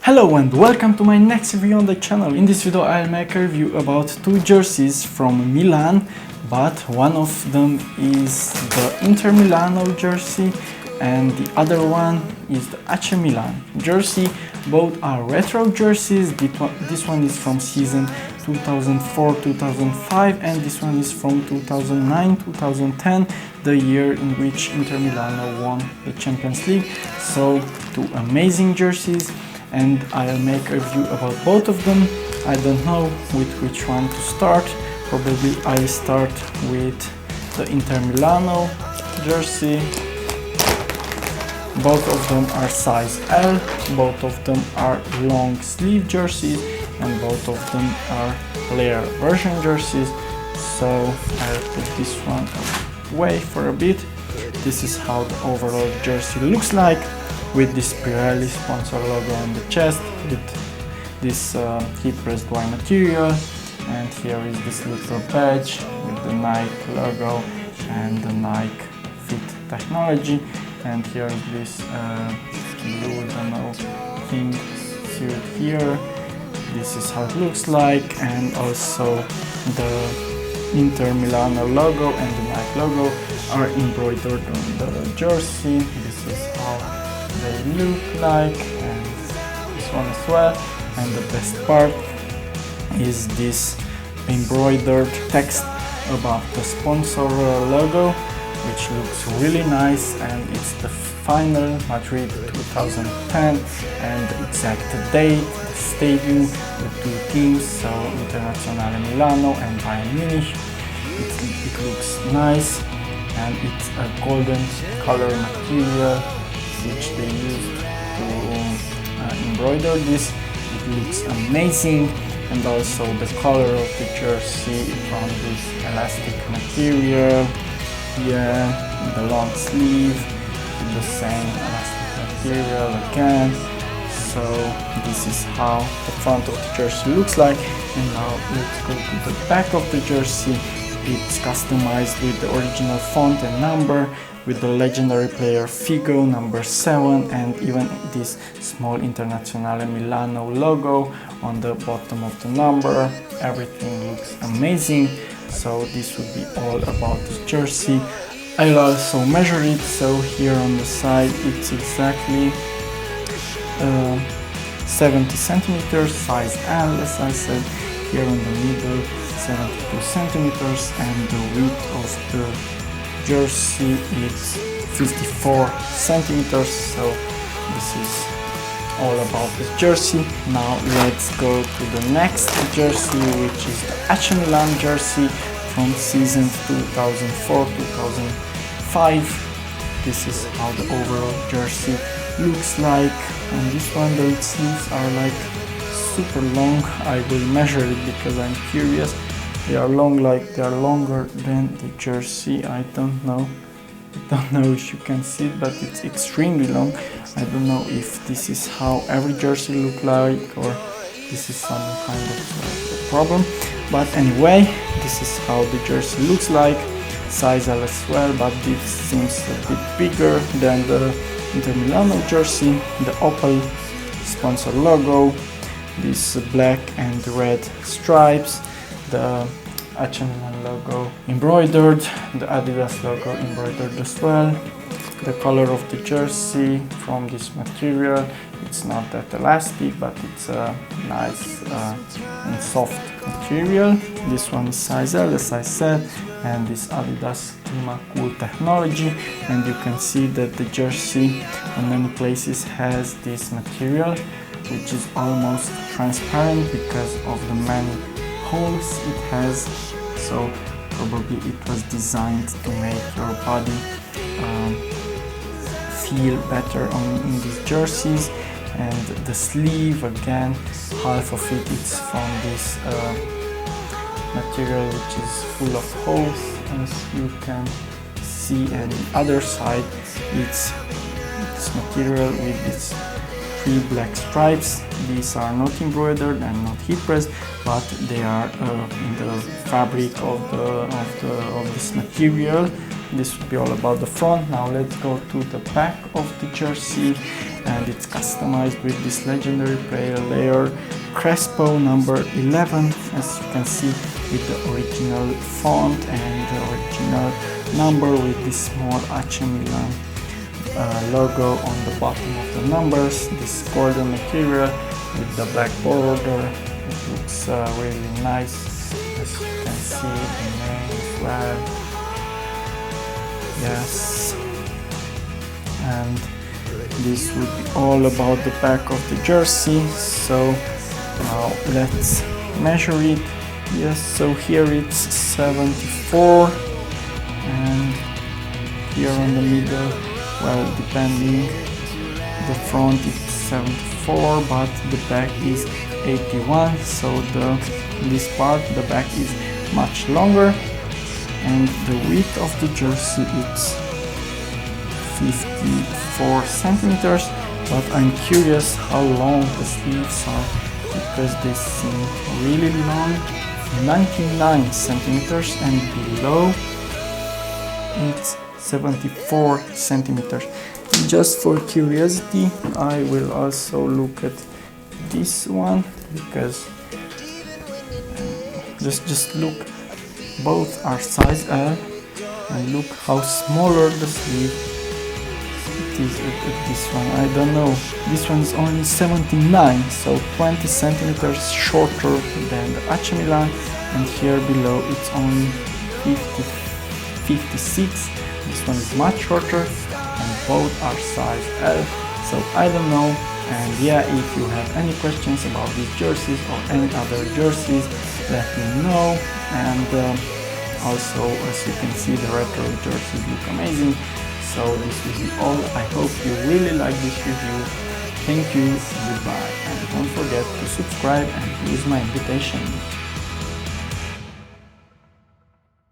Hello and welcome to my next review on the channel. In this video I'll make a review about two jerseys from Milan, but one of them is the Inter Milano jersey and the other one is the AC Milan jersey. Both are retro jerseys. This one is from season 2004-2005 and this one is from 2009-2010, the year in which Inter Milano won the Champions League. So two amazing jerseys, and I'll make a review about both of them. I don't know with which one to start. Probably I'll start with the Inter Milano jersey. Both of them are size L, both of them are long sleeve jerseys, and both of them are player version jerseys. So I'll put this one away for a bit. This is how the overall jersey looks like, with this Pirelli sponsor logo on the chest, with this heat-pressed wire material, and here is this little badge with the Nike logo and the Nike Fit technology, and here is this blue, I don't know, thing suit here. This is how it looks like, and also the Inter Milano logo and the Nike logo are embroidered on the jersey. This is how they look like, and this one as well. And the best part is this embroidered text above the sponsor logo, which looks really nice, and it's the final Madrid 2010 and the exact date, the stadium, the two teams, so Internazionale Milano and Bayern Munich. It looks nice, and it's a golden color material which they used to embroider this. It looks amazing, and also the color of the jersey from this elastic material. Here, the long sleeve, the same elastic material again. So this is how the front of the jersey looks like. And now let's go to the back of the jersey. It's customized with the original font and number, with the legendary player Figo number 7, and even this small Internazionale Milano logo on the bottom of the number. Everything looks amazing. So this would be all about the jersey. I'll also measure it. So here on the side it's exactly 70 centimeters, size L, as I said. Here in the middle 72 centimeters, and the width of the jersey is 54 centimeters. So this is all about this jersey. Now let's go to the next jersey, which is the AC Milan jersey from season 2004-2005. This is how the overall jersey looks like. And this one, the sleeves are like super long. I will measure it because I'm curious. They are long, like they are longer than the jersey. I don't know if you can see it, but it's extremely long. I don't know if this is how every jersey look like, or this is some kind of problem. But anyway, this is how the jersey looks like. Size L as well, but this seems a bit bigger than the Inter Milano jersey. The Opel sponsor logo, this black and red stripes, the AC Milan logo embroidered, the Adidas logo embroidered as well. The color of the jersey from this material, it's not that elastic, but it's a nice and soft material. This one is size L, as I said, and this Adidas Cool technology. And you can see that the jersey in many places has this material, which is almost transparent because of the many holes it has. So probably it was designed to make your body feel better in these jerseys. And the sleeve, again, half of it is from this material which is full of holes, as you can see, and the other side it's material with these 3 black stripes. These are not embroidered and not heat pressed, but they are in the fabric of this material, this would be all about the front. Now let's go to the back of the jersey, and it's customized with this legendary player layer Crespo number 11, as you can see, with the original font and the original number with this small AC Milan logo on the bottom of the numbers. This golden material with the black border, it looks really nice, as you can see the name as well. Yes, and this would be all about the back of the jersey. So now let's measure it. Yes, so here it's 74, and here on the middle, well, depending, the front it's 74, but the back is 81, so this part, the back, is much longer, and the width of the jersey it's 54 centimeters, but I'm curious how long the sleeves are, because they seem really long. 99 centimeters, and below it's 74 centimeters. Just for curiosity, I will also look at this one, because just look, both are size L, and look how smaller the sleeve it is at this one. I don't know, this one is only 79, so 20 centimeters shorter than the AC Milan, and here below it's only 56. This one is much shorter, and both are size L, so I don't know. And yeah, if you have any questions about these jerseys or any other jerseys, let me know. And also, as you can see, the retro jerseys look amazing. So this will be all. I hope you really like this review. Thank you, goodbye, and don't forget to subscribe and use my invitation.